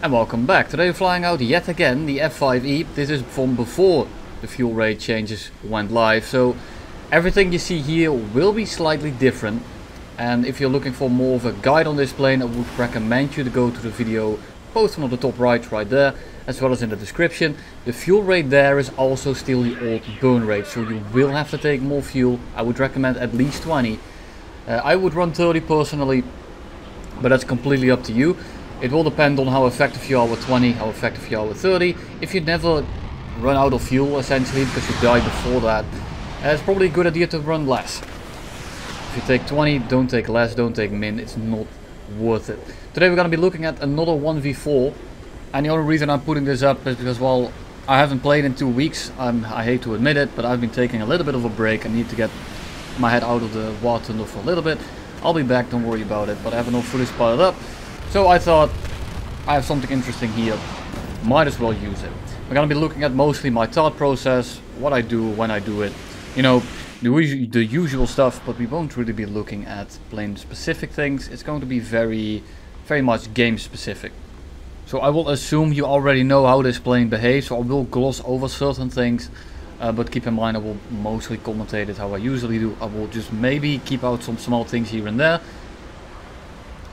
And welcome back. Today we're flying out yet again the F-5E. This is from before the fuel rate changes went live, so everything you see here will be slightly different. And if you're looking for more of a guide on this plane, I would recommend you to go to the video posted on the top right there, as well as in the description. The fuel rate there is also still the old burn rate, so you will have to take more fuel. I would recommend at least 20. I would run 30 personally, but that's completely up to you. It will depend on how effective you are with 20, how effective you are with 30. If you never run out of fuel essentially because you died before that, it's probably a good idea to run less. If you take 20, don't take less, don't take min, it's not worth it. Today we're going to be looking at another 1v4, and the only reason I'm putting this up is because, well, I haven't played in 2 weeks. I hate to admit it, but I've been taking a little bit of a break. I need to get my head out of the water for a little bit. I'll be back, don't worry about it, but I have enough footage piled up. So I thought, I have something interesting here, might as well use it. We're going to be looking at mostly my thought process, what I do, when I do it. You know, the usual stuff, but we won't really be looking at plane specific things. It's going to be very much game specific. So I will assume you already know how this plane behaves, so I will gloss over certain things. But keep in mind, I will mostly commentate it how I usually do. I will just maybe keep out some small things here and there,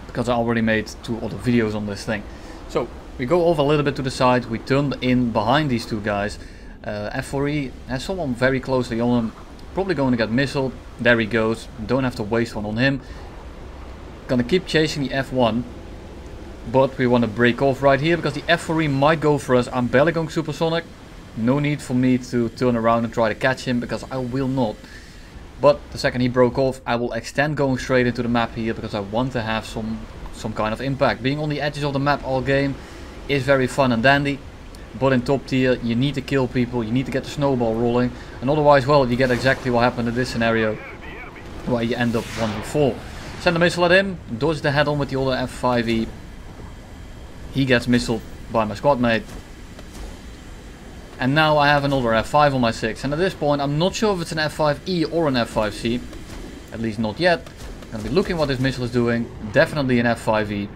because I already made 2 other videos on this thing. So we go over a little bit to the side, we turn in behind these 2 guys. F-4E has someone very closely on him, probably going to get missiled. There he goes, don't have to waste one on him. Gonna keep chasing the F1, but we want to break off right here because the F-4E might go for us. I'm barely going supersonic, no need for me to turn around and try to catch him because I will not. But the second he broke off, I will extend going straight into the map here because I want to have some kind of impact. Being on the edges of the map all game is very fun and dandy, but in top tier you need to kill people, you need to get the snowball rolling, and otherwise, well, you get exactly what happened in this scenario where you end up 1v4. Send a missile at him, dodge the head on with the other F-5E. He gets missiled by my squad mate. And now I have another F5 on my 6, and at this point I'm not sure if it's an F-5E or an F-5C, at least not yet. I'm going to be looking what this missile is doing, definitely an F-5E.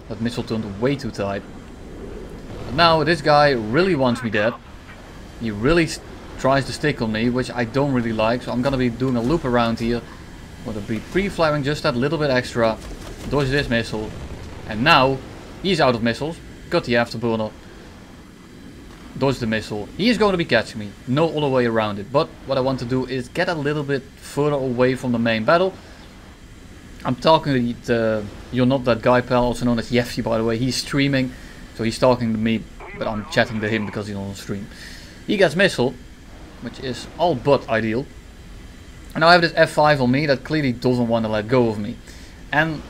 That missile turned way too tight. But now this guy really wants me dead. He really tries to stick on me, which I don't really like, so I'm going to be doing a loop around here. I'm going to be pre-firing just that little bit extra, dodge this missile, and now he's out of missiles, got the afterburner. Dodge the missile. He is going to be catching me, no other way around it. But what I want to do is get a little bit further away from the main battle. I'm talking to You're Not That Guy Pal, also known as Yefty by the way. He's streaming, so he's talking to me, but I'm chatting to him because he's on stream. He gets missile, which is all but ideal. And now I have this F5 on me that clearly doesn't want to let go of me. And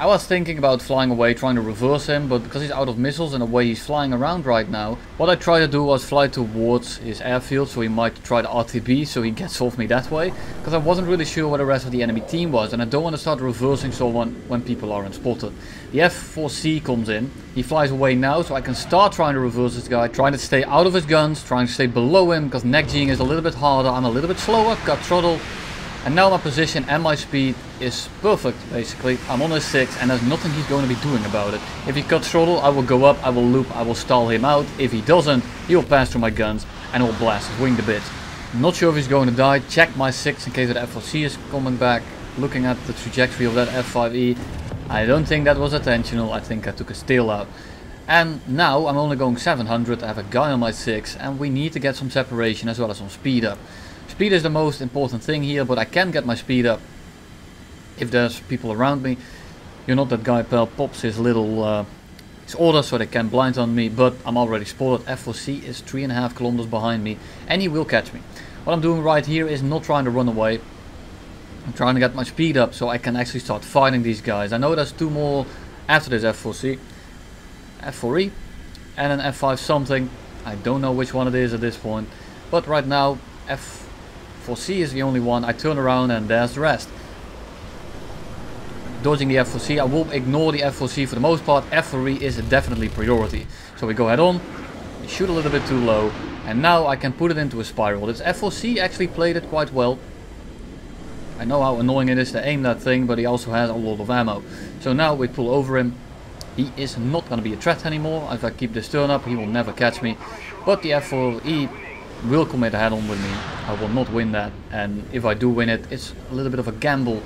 I was thinking about flying away, trying to reverse him, but because he's out of missiles and the way he's flying around right now, what I tried to do was fly towards his airfield, so he might try to RTB, so he gets off me that way, because I wasn't really sure where the rest of the enemy team was, and I don't want to start reversing someone when people aren't spotted. The F-4C comes in, he flies away now, so I can start trying to reverse this guy, trying to stay out of his guns, trying to stay below him, because neck G'ing is a little bit harder, I'm a little bit slower, got throttle. And now my position and my speed is perfect, basically. I'm on his 6 and there's nothing he's going to be doing about it. If he cuts throttle, I will go up, I will loop, I will stall him out. If he doesn't, he will pass through my guns and will blast his wing to bits. Not sure if he's going to die. Check my 6 in case that F-4C is coming back. Looking at the trajectory of that F-5E, I don't think that was intentional. I think I took his tail out. And now I'm only going 700. I have a guy on my 6 and we need to get some separation as well as some speed up. Speed is the most important thing here, but I can get my speed up if there's people around me. You're Not That Guy Pal pops his little his order so they can blind on me, but I'm already spotted. F-4C is 3.5 kilometers behind me and he will catch me. What I'm doing right here is not trying to run away. I'm trying to get my speed up so I can actually start fighting these guys. I know there's 2 more after this F-4C. F-4E and an F-5 something. I don't know which one it is at this point, but right now F-4C is the only one. I turn around and there's the rest. Dodging the F-4C, I will ignore the F-4C for the most part. F-4E is definitely priority. So we go head on, we shoot a little bit too low, and now I can put it into a spiral. This F-4C actually played it quite well. I know how annoying it is to aim that thing, but he also has a lot of ammo. So now we pull over him, He is not going to be a threat anymore. If I keep this turn up, he will never catch me. But the F-4E will commit a head-on with me. I will not win that. And if I do win it, it's a little bit of a gamble.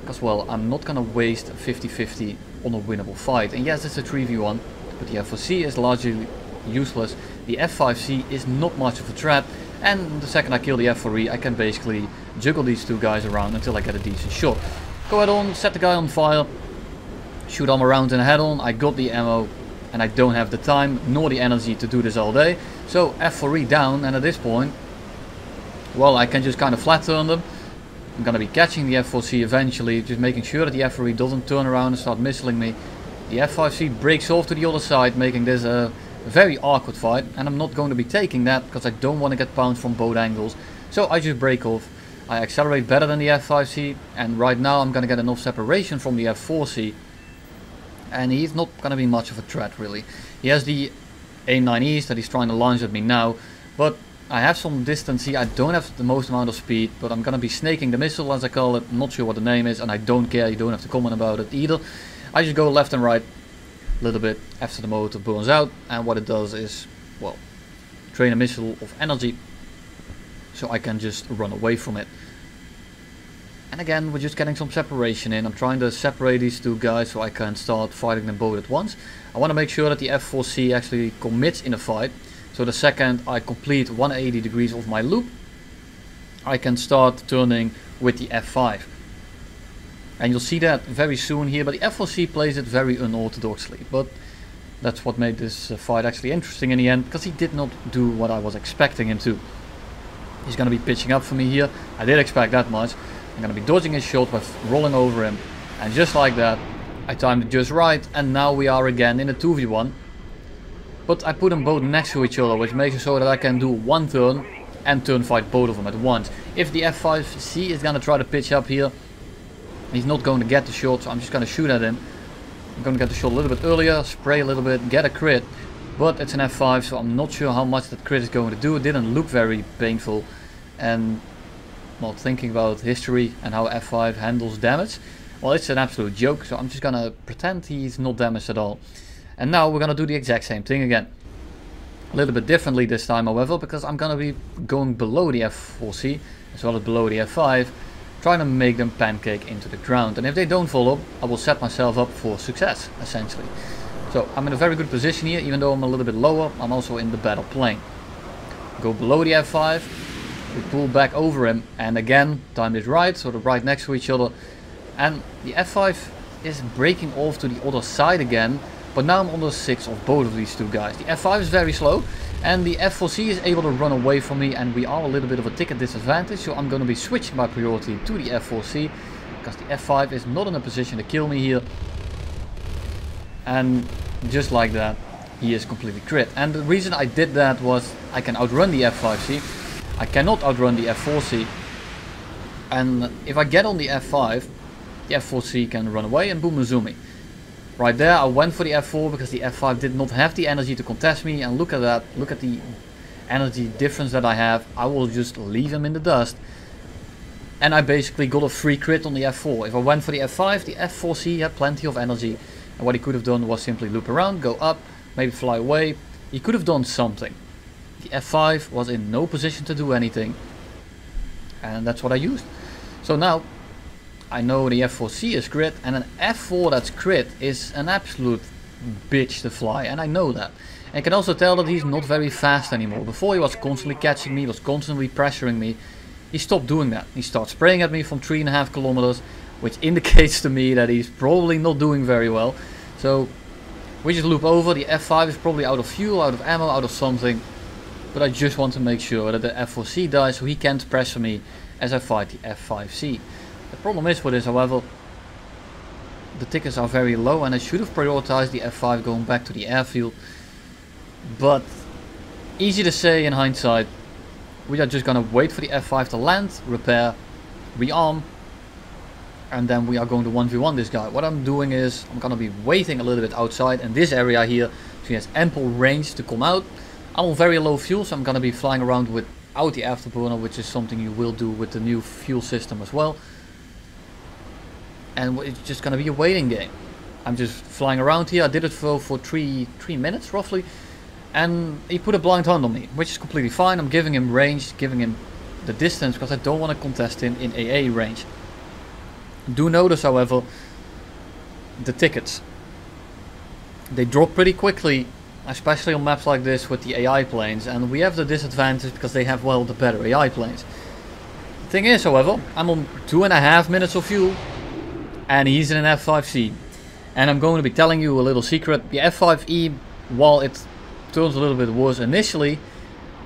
Because, well, I'm not going to waste 50-50 on a winnable fight. And yes, it's a 3v1. But the F-4C is largely useless. The F-5C is not much of a threat. And the second I kill the F-4E, I can basically juggle these two guys around until I get a decent shot. Go ahead on, set the guy on fire. Shoot him around in a head-on. I got the ammo. And I don't have the time nor the energy to do this all day. So F-4E down, and at this point, well, I can just kind of flat turn them. I'm going to be catching the F-4C eventually, just making sure that the F-4E doesn't turn around and start missiling me. The F-5C breaks off to the other side, making this a very awkward fight. And I'm not going to be taking that because I don't want to get pounced from both angles. So I just break off. I accelerate better than the F-5C, and right now I'm going to get enough separation from the F-4C. And he's not going to be much of a threat really. He has the AIM-9Es that he's trying to launch at me now. But I have some distance here. I don't have the most amount of speed. But I'm going to be snaking the missile, as I call it. I'm not sure what the name is. And I don't care. You don't have to comment about it either. I just go left and right a little bit after the motor burns out. And what it does is, well, drain a missile of energy. So I can just run away from it. And again, we're just getting some separation in. I'm trying to separate these two guys so I can start fighting them both at once. I want to make sure that the F-4C actually commits in a fight. So the second I complete 180 degrees of my loop, I can start turning with the F5. And you'll see that very soon here, but the F-4C plays it very unorthodoxly. But that's what made this fight actually interesting in the end, because he did not do what I was expecting him to. He's going to be pitching up for me here. I did expect that much. I'm going to be dodging his shot by rolling over him. And just like that, I timed it just right. And now we are again in a 2v1. But I put them both next to each other, which makes it so that I can do one turn and turn fight both of them at once. If the F-5C is going to try to pitch up here, he's not going to get the shot, so I'm just going to shoot at him. I'm going to get the shot a little bit earlier, spray a little bit, get a crit. But it's an F5, so I'm not sure how much that crit is going to do. It didn't look very painful. And well, thinking about history and how F5 handles damage, well, it's an absolute joke. So I'm just going to pretend he's not damaged at all. And now we're going to do the exact same thing again. A little bit differently this time, however, because I'm going to be going below the F-4C as well as below the F5, trying to make them pancake into the ground. And if they don't fall up, I will set myself up for success, essentially. So I'm in a very good position here, even though I'm a little bit lower, I'm also in the battle plane. Go below the F5. We pull back over him, and again, time is right, so they're right next to each other. And the F5 is breaking off to the other side again, but now I'm on the 6 of both of these two guys. The F5 is very slow, and the F-4C is able to run away from me, and we are a little bit of a ticket disadvantage, so I'm going to be switching my priority to the F-4C, because the F5 is not in a position to kill me here. And just like that, he is completely crit. And the reason I did that was I can outrun the F-5C. I cannot outrun the F-4C, and if I get on the F5, the F-4C can run away and boom Mizumi. Right there I went for the F4 because the F5 did not have the energy to contest me, and look at that, look at the energy difference that I have. I will just leave him in the dust. And I basically got a free crit on the F4. If I went for the F5, the F-4C had plenty of energy, and what he could have done was simply loop around, go up, maybe fly away. He could have done something. The F5 was in no position to do anything, and that's what I used. So now I know the F-4C is crit, and an F4 that's crit is an absolute bitch to fly, and I know that. And I can also tell that he's not very fast anymore. Before he was constantly catching me, was constantly pressuring me. He stopped doing that. He started spraying at me from 3.5 kilometers, which indicates to me that he's probably not doing very well. So we just loop over. The F5 is probably out of fuel, out of ammo, out of something. But I just want to make sure that the F-4C dies so he can't pressure me as I fight the F-5C. The problem is with this, however, the tickets are very low, and I should have prioritized the F5 going back to the airfield. But easy to say in hindsight. We are just gonna wait for the F5 to land, repair, rearm, and then we are going to 1v1 this guy. What I'm doing is I'm gonna be waiting a little bit outside in this area here, so he has ample range to come out. I'm on very low fuel, so I'm gonna be flying around without the afterburner, which is something you will do with the new fuel system as well. And it's just gonna be a waiting game. I'm just flying around here. I did it for 3 minutes roughly. And he put a blind hunt on me, which is completely fine. I'm giving him range, giving him the distance, because I don't want to contest him in AA range. Do notice, however, the tickets. They drop pretty quickly, especially on maps like this with the AI planes. And we have the disadvantage because they have, well, the better AI planes. The thing is, however, I'm on 2.5 minutes of fuel. And he's in an F-5C. And I'm going to be telling you a little secret. The F-5E, while it turns a little bit worse initially,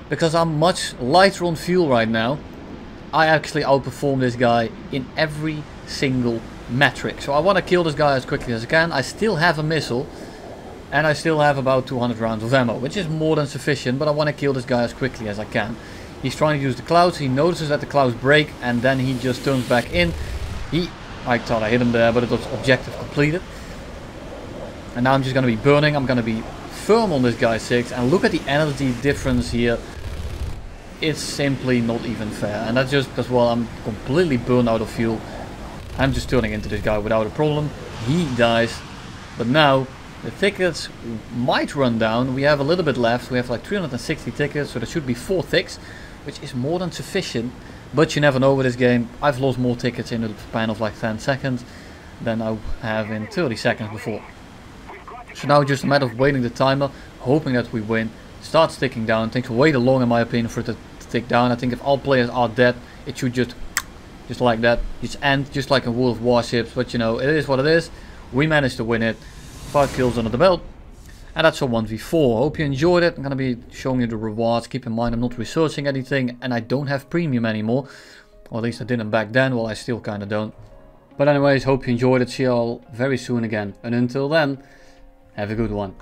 because I'm much lighter on fuel right now, I actually outperform this guy in every single metric. So I want to kill this guy as quickly as I can. I still have a missile, and I still have about 200 rounds of ammo, which is more than sufficient, but I want to kill this guy as quickly as I can. He's trying to use the clouds. He notices that the clouds break, and then he just turns back in. I thought I hit him there, but it was objective completed. And now I'm just going to be burning. I'm going to be firm on this guy 6, and look at the energy difference here. It's simply not even fair, and that's just because, well, I'm completely burned out of fuel. I'm just turning into this guy without a problem. He dies, but now the tickets might run down. We have a little bit left. We have like 360 tickets, so there should be 4 ticks, which is more than sufficient. But you never know with this game. I've lost more tickets in a span of like 10 seconds than I have in 30 seconds before. So now just a matter of waiting the timer, hoping that we win. Starts ticking down. It takes way too long, in my opinion, for it to tick down. I think if all players are dead, it should just like that, just end, just like in World of Warships. But you know, it is what it is. We managed to win it. 5 kills under the belt. And that's a 1v4. Hope you enjoyed it. I'm going to be showing you the rewards. Keep in mind I'm not researching anything, and I don't have premium anymore. Or at least I didn't back then. Well, I still kind of don't. But anyways, hope you enjoyed it. See you all very soon again. And until then, have a good one.